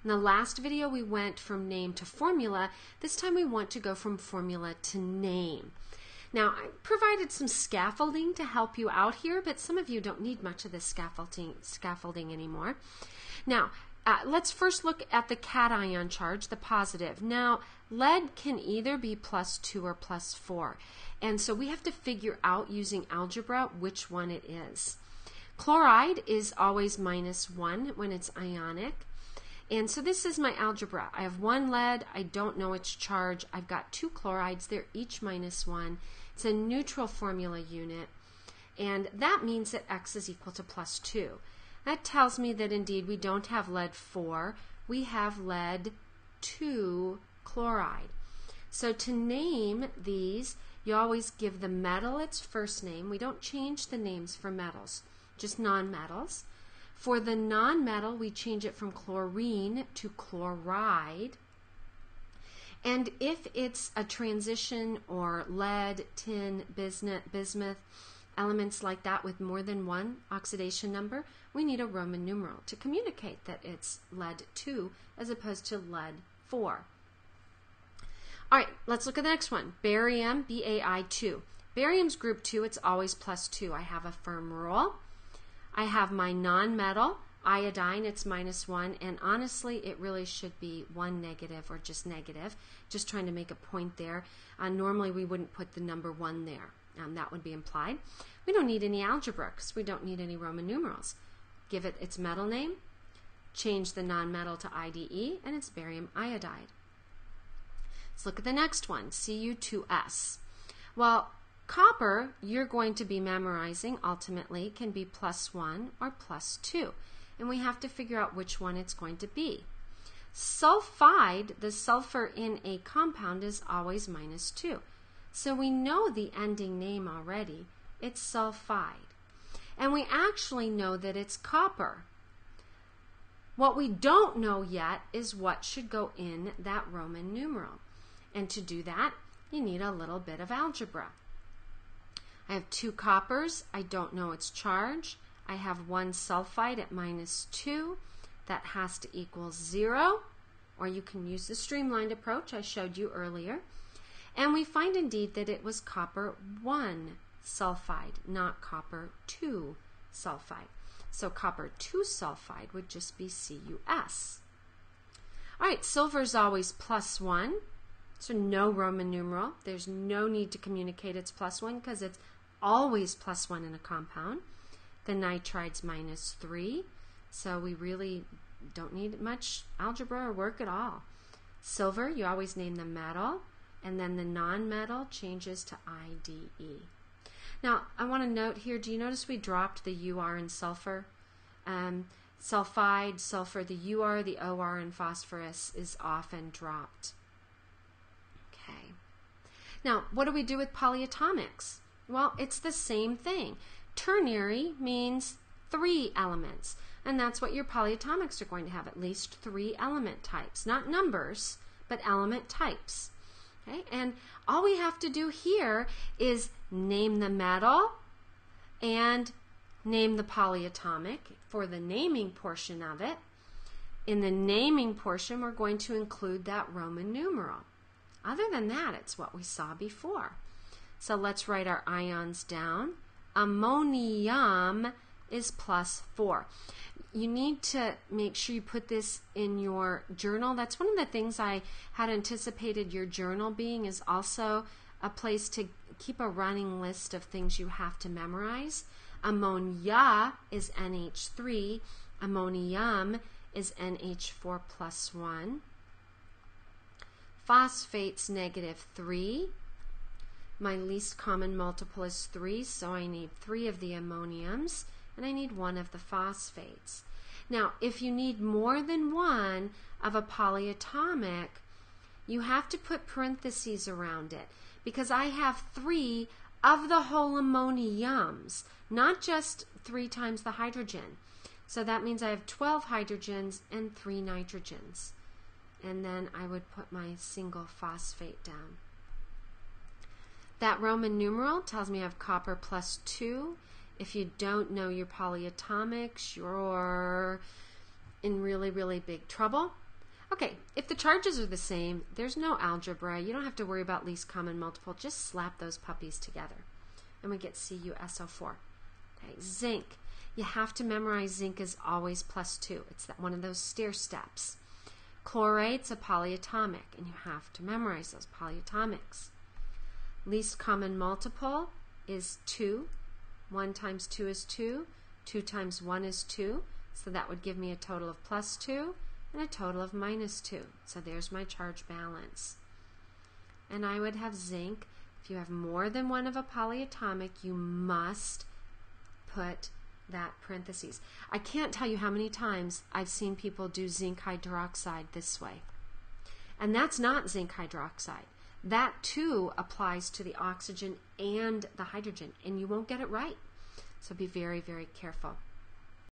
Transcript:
In the last video, we went from name to formula. This time we want to go from formula to name. Now, I provided some scaffolding to help you out here, but some of you don't need much of this scaffolding anymore. Now, let's first look at the cation charge, the positive. Now, lead can either be +2 or +4, and so we have to figure out using algebra which one it is. Chloride is always -1 when it's ionic, and so this is my algebra. I have one lead, I don't know its charge, I've got two chlorides, they're each -1. It's a neutral formula unit, and that means that X is equal to +2. That tells me that indeed we don't have lead 4, we have lead 2 chloride. So to name these, you always give the metal its first name. We don't change the names for metals, just nonmetals. For the nonmetal, we change it from chlorine to chloride. And if it's a transition or lead, tin, bismuth, elements like that with more than one oxidation number, we need a Roman numeral to communicate that it's lead 2 as opposed to lead 4. All right, let's look at the next one. Barium, Bai2. Barium's group 2, it's always +2. I have a firm rule. I have my nonmetal, iodine, it's -1, and honestly, it really should be 1 negative or just negative, just trying to make a point there. Normally, we wouldn't put the number 1 there. That would be implied. We don't need any algebra because we don't need any Roman numerals. Give it its metal name, change the nonmetal to IDE, and it's barium iodide. Let's look at the next one, Cu2S. Well, copper, you're going to be memorizing ultimately can be +1 or +2, and we have to figure out which one it's going to be. Sulfide, the sulfur in a compound, is always -2. So we know the ending name already. It's sulfide. And we actually know that it's copper. What we don't know yet is what should go in that Roman numeral. And to do that, you need a little bit of algebra. I have 2 coppers. I don't know its charge. I have 1 sulfide at -2. That has to equal 0. Or you can use the streamlined approach I showed you earlier. And we find indeed that it was copper 1 sulfide, not copper 2 sulfide. So copper 2 sulfide would just be Cus. All right, silver is always +1. So no Roman numeral. There's no need to communicate it's +1 because it's always +1 in a compound. The nitride's -3. So we really don't need much algebra or work at all. Silver, you always name the metal, and then the nonmetal changes to IDE. Now, I want to note here, do you notice we dropped the UR in sulfur? Sulfide, sulfur, the UR, the OR, and phosphorus is often dropped. Okay. Now, what do we do with polyatomics? Well, it's the same thing. Ternary means 3 elements, and that's what your polyatomics are going to have, at least 3 element types. Not numbers, but element types. Okay? And all we have to do here is name the metal and name the polyatomic for the naming portion of it. In the naming portion, we're going to include that Roman numeral. Other than that, it's what we saw before. So let's write our ions down. Ammonium is +4. You need to make sure you put this in your journal. That's one of the things I had anticipated your journal being, is also a place to keep a running list of things you have to memorize. Ammonia is NH3. Ammonium is NH4 +1. Phosphate's -3. My least common multiple is 3, so I need 3 of the ammoniums, and I need 1 of the phosphates. Now, if you need more than 1 of a polyatomic, you have to put parentheses around it, because I have 3 of the whole ammoniums, not just 3 times the hydrogen. So that means I have 12 hydrogens and 3 nitrogens. And then I would put my single phosphate down. That Roman numeral tells me I have copper +2. If you don't know your polyatomics, you're in really, really big trouble. Okay, if the charges are the same, there's no algebra. You don't have to worry about least common multiple. Just slap those puppies together. And we get CuSO4. Okay, zinc. You have to memorize zinc is always +2. It's one of those stair steps. Chlorate's a polyatomic, and you have to memorize those polyatomics. Least common multiple is 2. 1 times 2 is 2. 2 times 1 is 2. So that would give me a total of +2 and a total of -2. So there's my charge balance. And I would have zinc. If you have more than one of a polyatomic, you must put that parentheses. I can't tell you how many times I've seen people do zinc hydroxide this way. And that's not zinc hydroxide. That too applies to the oxygen and the hydrogen, and you won't get it right. So be very, very careful.